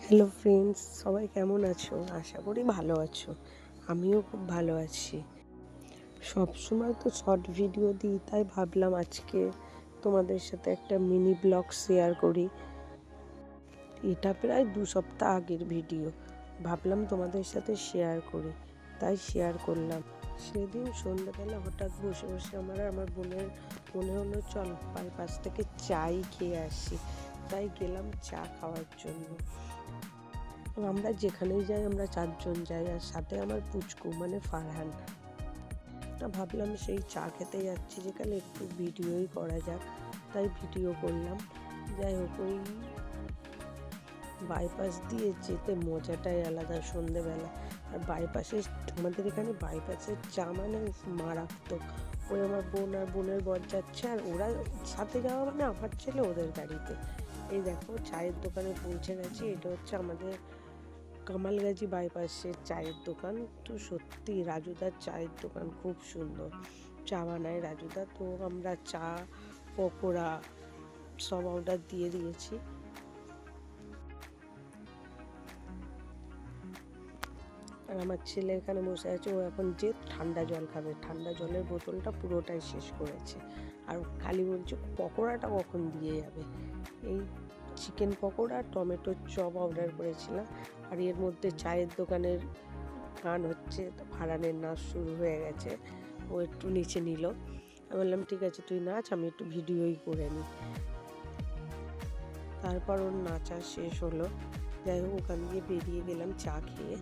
Hello friends, সবাই কেমন আছো? আশা করি ভালো আছো। আমিও খুব ভালো আছি। সবসময় তো শর্ট ভিডিও দিই, তাই ভাবলাম আজকে তোমাদের সাথে একটা মিনি ব্লগ শেয়ার করি। এটা প্রায় 2 সপ্তাহ আগের ভিডিও। ভাবলাম তোমাদের সাথে শেয়ার করি, তাই শেয়ার করলাম। সেদিন সন্ধ্যাবেলা হঠাৎ বসে বসে আমার বোনের মনে হলো চল বাইপাস থেকে চাই খেয়ে আসি। তাই গেলাম চা খাওয়ার জন্য। আমরা যেখানেই যাই আমরা 4জন যাই, আর সাথে আমার পুচকু মানে ফারহান। ভাবলাম সেই চা খেতে যাচ্ছি যেখানে একটু ভিডিওই করা যাক, তাই ভিডিও করলাম। যাই হোক, ওই বাইপাস দিয়ে যেতে মজাটাই আলাদা সন্ধেবেলা। আর বাইপাসে আমাদের এখানে বাইপাসের চা মানে মারাত্মক। ওই আমার বোন আর বোনের বর যাচ্ছে, আর ওরা সাথে যাওয়া মানে আমার ছেলে ওদের গাড়িতে। এই দেখো চায়ের দোকানে পৌঁছে গেছি। এটা হচ্ছে আমাদের কামালগাজি বাইপাসের চায়ের দোকান। তো সত্যি রাজুদার চায়ের দোকান খুব সুন্দর, চা বানায় রাজুদা। তো আমরা চা, পকোড়া সব অর্ডার দিয়ে দিয়েছি। আর আমার ছেলে এখানে বসে আছে, ও এখন যে ঠান্ডা জল খাবে। ঠান্ডা জলের বোতলটা পুরোটাই শেষ করেছে, আর খালি বলছে পকোড়াটা কখন দিয়ে যাবে। এই চিকেন পকোড়া, টমেটোর চপ অর্ডার করেছিলাম। আর এর মধ্যে চায়ের দোকানের গান হচ্ছে, ফারহানের নাচ শুরু হয়ে গেছে। ও একটু নিচে নিল। আমি বললাম ঠিক আছে তুই নাচ, আমি একটু ভিডিওই করে নিই। তারপর ওর নাচা শেষ হলো। যাই হোক, ওখান দিয়ে বেরিয়ে গেলাম চা খেয়ে।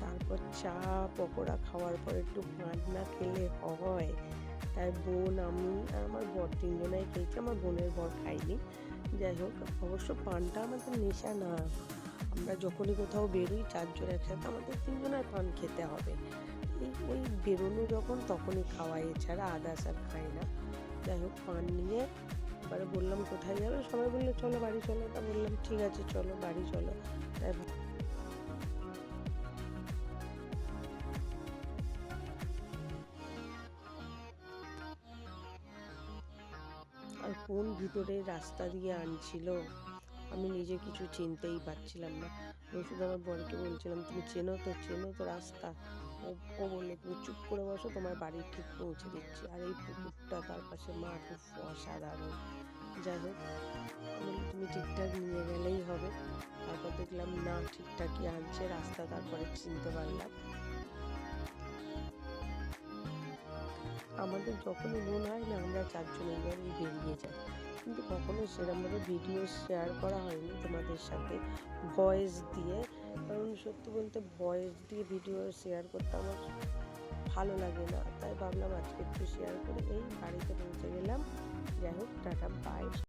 তারপর চা পকোড়া খাওয়ার পর একটু পান না খেলে হয়। তাই বোন, আমি আর আমার বর 3জনাই খেয়েছি, আমার বোনের বর খাইনি। যাই হোক, অবশ্য পানটা আমাদের নেশা না। আমরা যখনই কোথাও বেরোই 4জন একসাথে, আমাদের 3জনের পান খেতে হবে। ওই বেরোনো যখন তখনই খাওয়াই, এছাড়া আদার্স আর খাই না। যাই হোক, পান নিয়ে এবারে বললাম কোথায় যাবে, সবাই বললো চলো বাড়ি চলো। তা বললাম ঠিক আছে চলো বাড়ি চলো। তাই আর কোন ভিতরে রাস্তা দিয়ে আনছিল আমি নিজে কিছু চিনতেই পারছিলাম না। আমি শুধু আমার বরকে বলছিলাম তুমি চেনো তো রাস্তা। ও বললো তুমি চুপ করে বসো, তোমার বাড়ির ঠিক পৌঁছে দিচ্ছি। আর এই পুকুরটা, তার পাশে মাঠ, অসাধারণ। যাই হোক, আমি বললাম তুমি ঠিকঠাক নিয়ে গেলেই হবে। তারপর দেখলাম না, ঠিকঠাকই আনছে রাস্তা। তারপরে চিনতে পারলাম। আমাদের যখনই মনে হয় না, আমরা 4জন এইভাবেই বেরিয়ে যাই, কিন্তু কখনো সেরকমভাবে ভিডিও শেয়ার করা হয়নি তোমাদের সাথে ভয়েস দিয়ে। কারণ সত্যি বলতে ভয়েস দিয়ে ভিডিও শেয়ার করতে আমার ভালো লাগে না, তাই ভাবলাম আজকে একটু শেয়ার করে। এই বাড়িতে পৌঁছে গেলাম। যাই হোক, টাটা বাই।